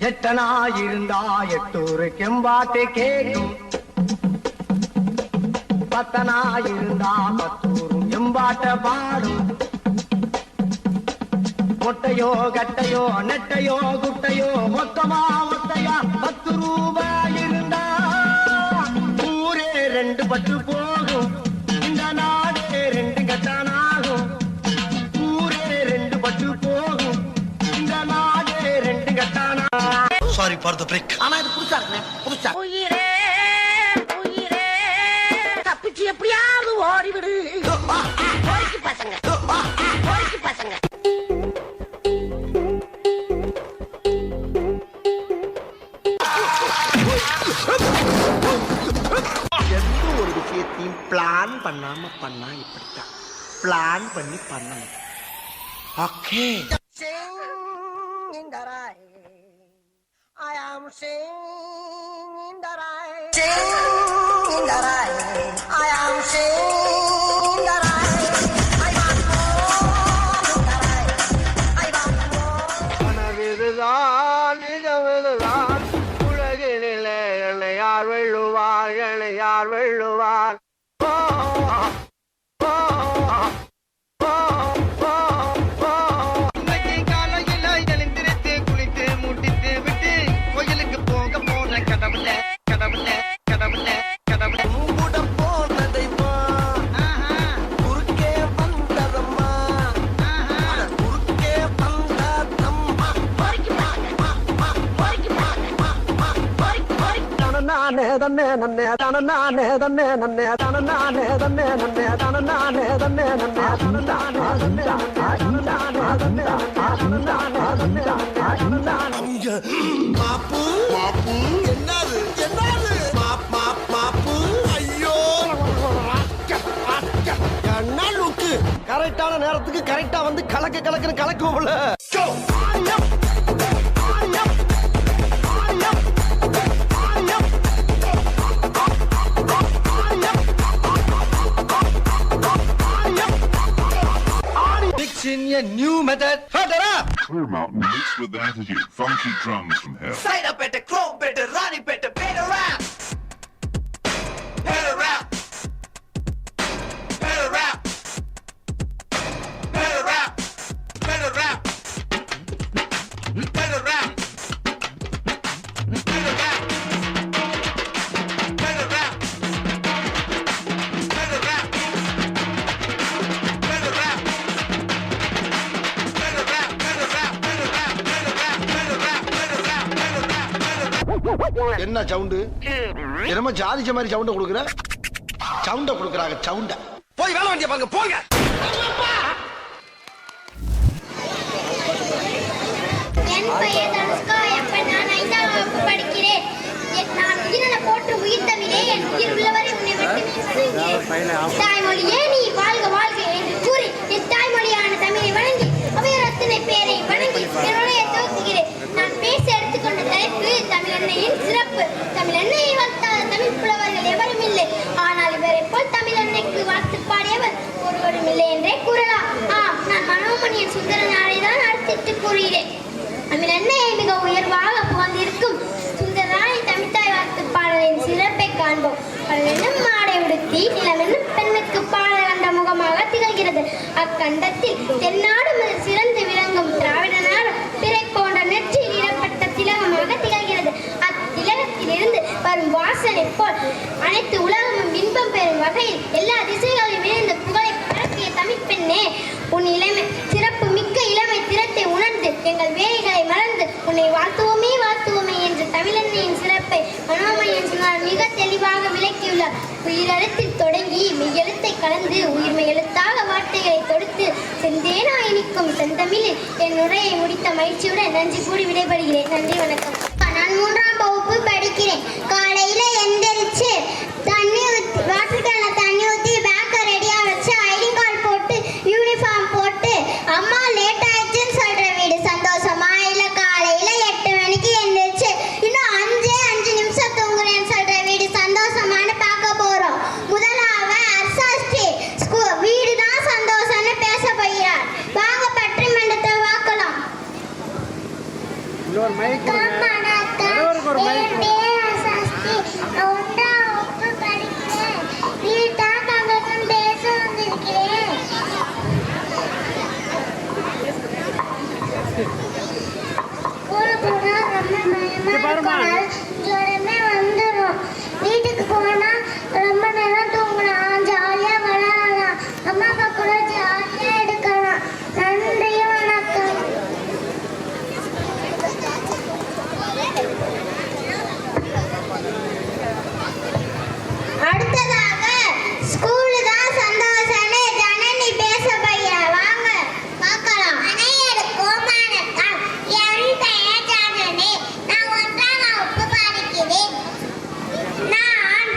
எட்டனா இருந்தா எட்டூரு கெம்பாட்டு கேட்கும், பத்தனா இருந்தா பத்தூரும் எம்பாட்ட பாடும். மொட்டையோ கட்டையோ நெட்டையோ குட்டையோ மொத்தமா மொட்டையா 10 ரூபாய் இருந்தா ஊரே 2 பட்டு போகும். இந்த நாடே 2 கட்டானாகும். ஊரே 2 பட்டு போகும். இந்த நாடே 2 கட்டானா. Sorry for the break. ஆனா இது புதுசா இருக்குனே, புதுசா. உயிரே உயிரே தப்பிச்சு எப்படியாவது ஓடிவிடு. போய்க்கு பசங்க, போய்க்கு பசங்க. எந்த ஒரு விஷயத்தையும் பிளான் பண்ணாம பண்ணா இப்படித்தான். பிளான் பண்ணி பண்ணணும். Okay. I am singing in the rain. Singing in the rain. I am singing in the rain. I want more in the rain. I want more. கனவிதுதான் நிஜமிதுதான் உலகினிலே என்னை யார் வெல்லுவார், என்னை யார் வெல்லுவார்? இன்னைக்கு காலையில எழுந்திருத்து குளித்து முட்டித்து விட்டு கோயிலுக்கு போக போன கடவுளே கடவுளே கடவுளே கடவுளே. கூட போனதைமா குறுக்கே வந்ததம்மா, குறுக்கே வந்ததம்மா. தனநானே தன்னே நன்னே தனநானே தன்னே நன்னே தனநானே தன்னே நன்னே தனநானே தன்னே நன்னே தனநானே தன்னே நன்னே தனநானே தன்னே நன்னே தனநானே தன்னே நன்னே தனநானே. மாப்பு மாப்பு என்னது என்னது மாப்பு. ஐயோ என்ன லுக்கு. கரெக்டான நேரத்துக்கு கரெக்டா வந்து கலக்குன்னு கலக்குவோம்ல. Mixing your new method. Clear Mountain mixed with the attitude. Funky drums from hell. Side up at the chrome better, Ronnie better, better rap. Better rap. Better rap. Better rap. Better rap. Better rap. Better rap. Better rap. Better rap. Better rap. என்ன sound? என்னமோ ஜாதிச்ச மாதிரி சவுண்ட கொடுக்குற. சவுண்ட கொடுக்குறாங்க சவுண்ட. போய் வேலை வண்டிய பாருங்க போங்க. என் பெயர் தனுஷ்கா. நான் 5ஆம் வகுப்பு படிக்கிறேன். நான் உயிரின போட்டு உயிர் தவிரே என் உயிர் உள்ளவரை உன்னை விட்டு தாய்மொழியே நீ வாழ்க வாழ்க என்று கூறி என் தாய்மொழியான தமிழை வணங்கி அவையோர் அத்தனை பேரை வணங்கி என்னுடைய துவக்குகிறேன். நான் பேச எடுத்துக்கொண்ட தலைப்பு தமிழன்னையின் சிறப்பு. தமிழன்னையை வளர்த்தாத தமிழ் புலவர்கள் எவரும் இல்லை. ஆனால் இவரை போல் தமிழன்னைக்கு வாழ்த்து பாடியவர் ஒருவரும் இல்லை என்றே கூறலாம். நான் மனோமணியின் சுந்தரனாரை தான் அடுத்திட்டு கூறுகிறேன். தமிழன்னையை மிக உயர்வாக புகழ்ந்திருக்கும் சுந்தரனாய் தமிழ்த்தாய் காண்போம். பலனும் மாடை உடுத்தி நிலமெனும் பெண்ணுக்கு பாடல் கண்ட முகமாக திகழ்கிறது. அக்கண்டத்தில் தென்னாடு முதல் சிறந்து விளங்கும் திராவிட நாடு பிறை போன்ற நெற்றியில் இடப்பட்ட திலகமாக திகழ்கிறது. அத்திலகத்திலிருந்து வரும் வாசனை போல் அனைத்து உலகமும் இன்பம் பெறும் வகையில் எல்லா திசைகளிலும் இணைந்து புகழை பரப்பிய தமிழ் பெண்ணே, உன் இளமை சிறப்பு மிக்க இளமை திறத்தை உணர்ந்து எங்கள் வேலைகளை மறந்து உன்னை வாழ்த்துவோமே வாழ்த்துவோமே என்று தமிழன்னையின் சிறப்பை மனோமையின் சொன்னால் மிக தெளிவாக விளக்கியுள்ளார். உயிரெழுத்தில் தொடங்கி மெய்யெழுத்தை கலந்து உயிர்மை எழுத்தாக வார்த்தைகளை தொடுத்து செந்தேனா இனிக்கும் செந்தமிழில் என் உரையை முடித்த மகிழ்ச்சியுடன் நன்றி கூறி விடைபெறுகிறேன். நன்றி, வணக்கம். நான் 3ஆம் வகுப்பு படிக்கிறேன். காலையில எந்திரிச்சு தண்ணி ஊற்றி வாட்டர் கேன்ல தண்ணி ஊற்றி பேக்கை ரெடியா வச்சு ஐடி கார்டு போட்டு யூனிஃபார்ம் போட்டு அம்மா லேட் ஆயிடுச்சுன்னு சொல்ற வீடு சந்தோஷமா? இல்ல காலையில 8 மணிக்கு எந்திரிச்சு இன்னும் 5 நிமிஷம் தூங்குறேன்னு சொல்ற வீடு சந்தோஷமானு பார்க்க போறோம். முதலாக அர்சாஸ்ரீ வீடு தான் சந்தோஷம்னு பேச போகிறார். வாங்க பட்டிமன்றத்தை பார்க்கலாம். வீட்டுக்கு போனா ரொம்ப நேரம் தூங்கலாம், ஜாலியா விளையாடலாம், அம்மா அப்பா கூட ஜாலியா எடுக்கலாம். நன்றி, வணக்கம். அடுத்ததாக ஸ்கூல் தான் சந்தோஷம்னு ஜனனி பேச பையா. வாங்க பார்க்கலாம். அனைவருக்கும் வணக்கம். என் பெயர் ஜனனி. நான் 1ஆம் வகுப்பு படிக்கிறேன். நான்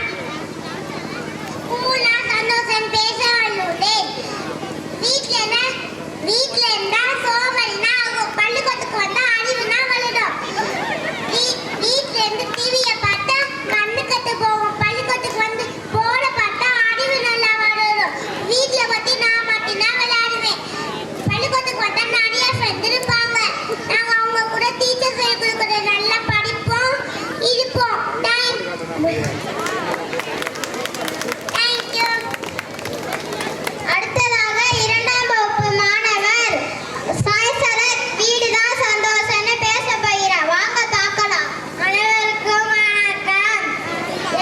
ஸ்கூல்ல சந்தோஷம் பேச வந்துள்ளேன். வீட்ல இருந்தா சோம்பல்னா ஆகும், பள்ளிக்கூடத்துக்கு வந்தா அறிவுனா வளரும். வீட்ல இருந்து டிவியை பார்த்தா கண்ணு கட்டு போகும், பள்ளிக்கூடத்துக்கு வந்து போட பார்த்தா அறிவு நல்லா வளரும். வீட்ல பத்தி நான் மட்டும்தான் விளையாடுவேன். பள்ளிக்கூடத்துக்கு வந்தா நிறைய ஃப்ரெண்ட் இருப்பாங்க. நாங்க அவங்க கூட டீச்சர் சொல்லி கொடுக்குறது நல்லா படிப்போம், இருப்போம். தேங்க்யூ. அடுத்ததாக 2ஆம் வகுப்பு மாணவர் சாய் சரத் வீடு தான் சந்தோஷம்னு பேச போகிறார். வாங்க பார்க்கலாம். அனைவருக்கும் வணக்கம்.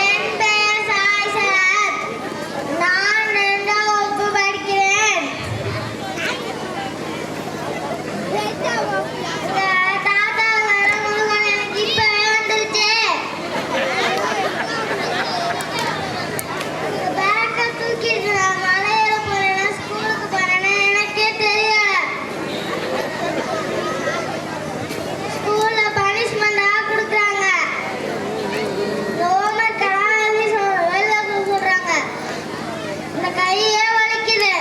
என் பெயர் சாய் சரத். நான் 2ஆம் வகுப்பு படிக்கிறேன். தாத்தா முருகன் எனக்கு இப்பவே வந்துருச்சு. பேக்கை தூக்கிட்டு நான் மலையில போறேன்னா ஸ்கூலுக்கு போறேன்னு எனக்கே தெரியல. ஸ்கூல்ல பனிஷ்மெண்டா கொடுக்குறாங்க. ஹோம்வொர்க் வெளில சொல்றாங்க. இந்த கையே வலிக்குது.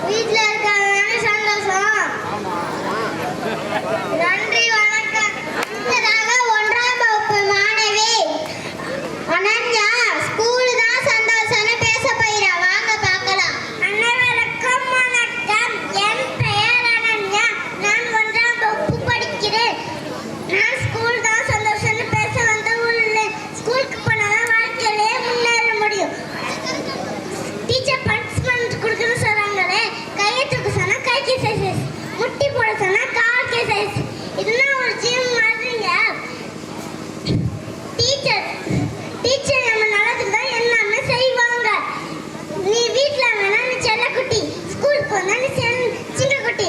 வீட்ல இருக்காங்க சந்தோஷம். நன்றி, வணக்கம். அடுத்ததாக 1ஆம் வகுப்பு மாணவி அனன்யா ஸ்கூல் தான் சந்தோஷம்னு பேச போகிறா. வாங்க பார்க்கலாம். அனைவருக்கும் வணக்கம். என் பெயர் அனன்யா. நான் 1ஆம் வகுப்பு படிக்கிறேன். நான் ஸ்கூல் தான் சந்தோஷம்னு பேச வந்து உள்ளேன். ஸ்கூலுக்கு போனாதான் வாழ்க்கையிலே முன்னேற முடியும். டீச்சர் பனிஷ்மெண்ட் கொடுக்குன்னு சொல்றாங்களே, கையை தூக்க சொன்னா கைக்கு சைஸ், முட்டி போட சொன்னா கால்க்கு சைஸ். இதெல்லாம் ஒரு ஜீவன் மாதிரிங்க. டீச்சர் நம்ம நல்லதுக்கு தான் எல்லாமே செய்வாங்க. நீ வீட்ல வேணா நீ செல்லக்குட்டி, ஸ்கூலுக்கு வந்தா நீ சிங்கக்குட்டி.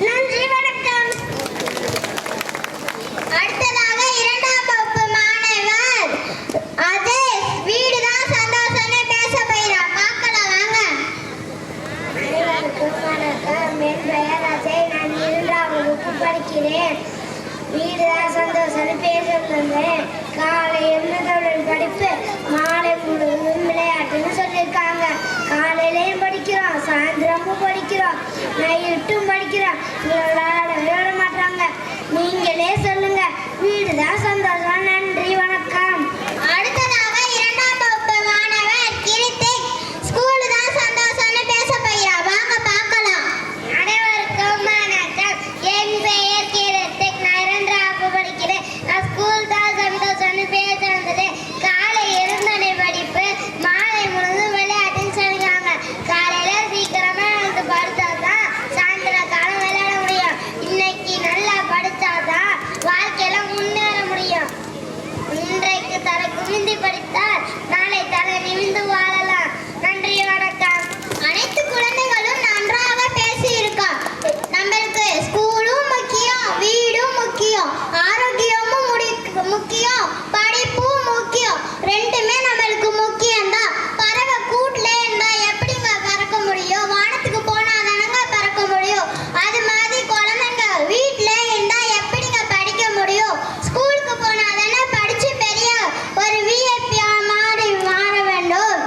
நன்றி, வணக்கம். அடுத்ததாக 2ஆம் வகுப்பு மாணவர் அதேஷ் வீடு தான் சந்தோஷம்னு பேச போகிறார். பார்க்கலாம், வாங்க. அனைவருக்கும் வணக்கம். என் பெயர் அஜய். நான் 2ஆம் வகுப்பு படிக்கிறேன். வீடு தான் சந்தோஷம்னு பேச வந்தேன். காலை எழுந்தவுடன் படிப்பு, மாலை முழுவதும் விளையாட்டுன்னு சொல்லியிருக்காங்க. காலையிலையும் படிக்கிறோம், சாயந்தரமும் படிக்கிறோம், நைட்டும் படிக்கிறோம். விளையாட மாட்டாங்க. நீங்களே சொல்லுங்க, வீடு தான் சந்தோஷம். நன்றி, வணக்கம். அடுத்ததாக 2ஆம் வகுப்பு மாணவர் கிருத்திக் ஸ்கூல் தான் சந்தோஷம்னு பேச போகிறார். வாங்க பார்க்கலாம். அனைவருக்கும் வணக்கம். என் பெயர் கிருத்திக். நான் 2ஆம் வகுப்பு படிக்கிறேன். நான் ஸ்கூல் தான் சந்தோஷம்னு பேச வந்தேன். நிமிந்து படித்தால் நாளை தலை நிமிந்து வாழலாம். நன்றி, வணக்கம். அனைத்து குழந்தைகளும் நன்றாக பேசி இருக்கா. நம்மளுக்கு ஸ்கூலும் முக்கியம், வீடும் முக்கியம், ஆரோக்கியமும் முக்கியம், படிப்பும் முக்கியம். ரெண்டுமே நம்மளுக்கு முக்கியம்தான். பறவை கூட்டுல இருந்தா எப்படிங்க பறக்க முடியும்? வானத்துக்கு போனா தானங்க பறக்க முடியும். அது மாதிரி குழந்தைங்க வீட்டுல இருந்தா எப்படிங்க படிக்க முடியும்? ஸ்கூலுக்கு போனா தானே படிச்சு பெரிய ஒரு விஐபி மாதிரி மாற வேண்டும்.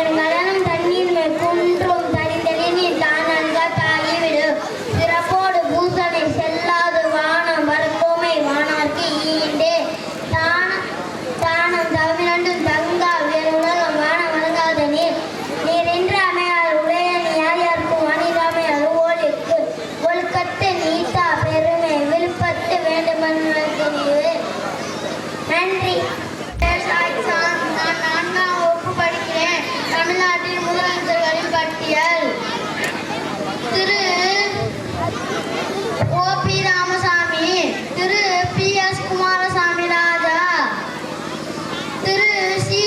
பெருங்கடலும் தண்ணீர் மேல் குன்றும் தனித்தனி நீர் தான் நன்காகிவிடு சிறப்போடு பூசனை செல்லாது வானம் வரக்கோமை வானார்க்கு ஈண்டே தானம் தவிரண்டும் தங்கா வேறுணரும் வானம் வழங்காத நீர் நீரென்று அமையார் உடைய யார் யாருக்கும் வணிகாமையார் ஓலுக்கு ஒழுக்கத்து நீத்தா பெருமை விழுப்பத்து வேண்டுமென்றது நீர் நன்றி. நான் 4ஆம் வகுப்பு படிக்கிறேன். தமிழ்நாட்டின் முதலமைச்சர்களின் பட்டியல்: திரு ஓ.பி. ராமசாமி, திரு பி.எஸ். குமாரசாமி ராஜா, திரு சி.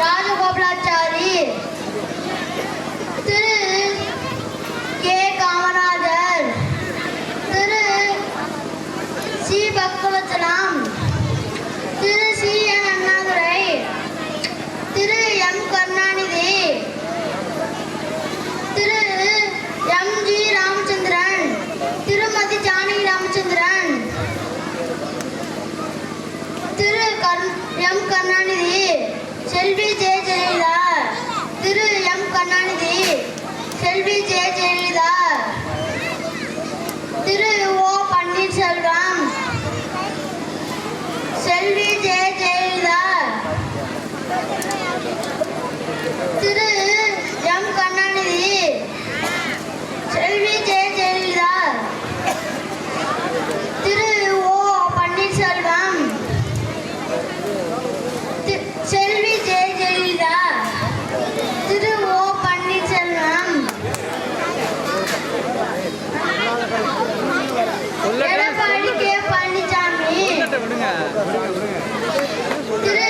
ராஜகோபாலாச்சாரி, திரு கே. காமராஜர், திரு சி. பக்தவச்சலம், திரு சி. என். அண்ணாதுரை, திரு எம். கருணாநிதி, திரு எம். ஜி. ராமச்சந்திரன், திருமதி ஜானகி ராமச்சந்திரன், திரு எம். கருணாநிதி, செல்வி ஜெய ஜெயலலிதா, திரு எம். கருணாநிதி, செல்வி ஜெய ஜெயலலிதா, திரு ஓ. பன்னீர்செல்வம், செல்வி ஜெய ஜெயலலிதா, திரு எம். கருணாநிதி, செல்வி ஜெய ஜெயலலிதா, திரு ஓ. பன்னீர்செல்வம், செல்வி ஜெய ஜெயலலிதா, திரு ஓ. பன்னீர்செல்வம், எடப்பாடி கே. பழனிசாமி, திரு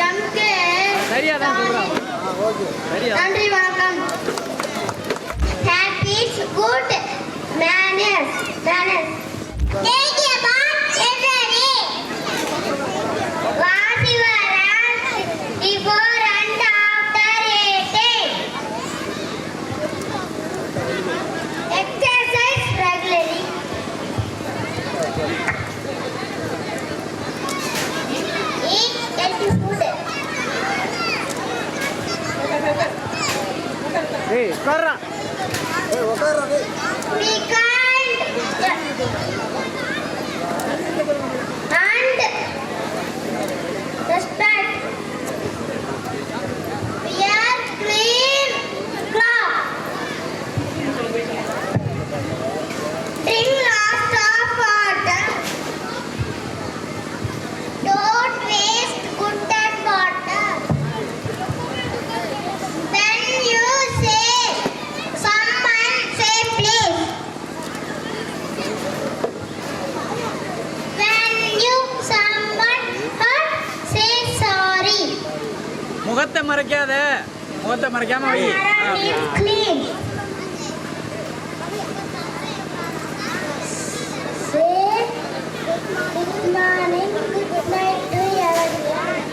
எம். கே. நன்றி, வணக்கம். Habits, good manners. Take a bath every day. Wash your hands before and after eating. Exercise regularly. Eat healthy food. Be kind and respect. Wear clean clothes. Drink lots of water. Don't waste good and water. When you say someone, say please. When you someone hurt, say sorry. முகத்தை மறைக்காத, முகத்தை மறைக்காம வை. Another means clean. Say good morning, good night to everyone.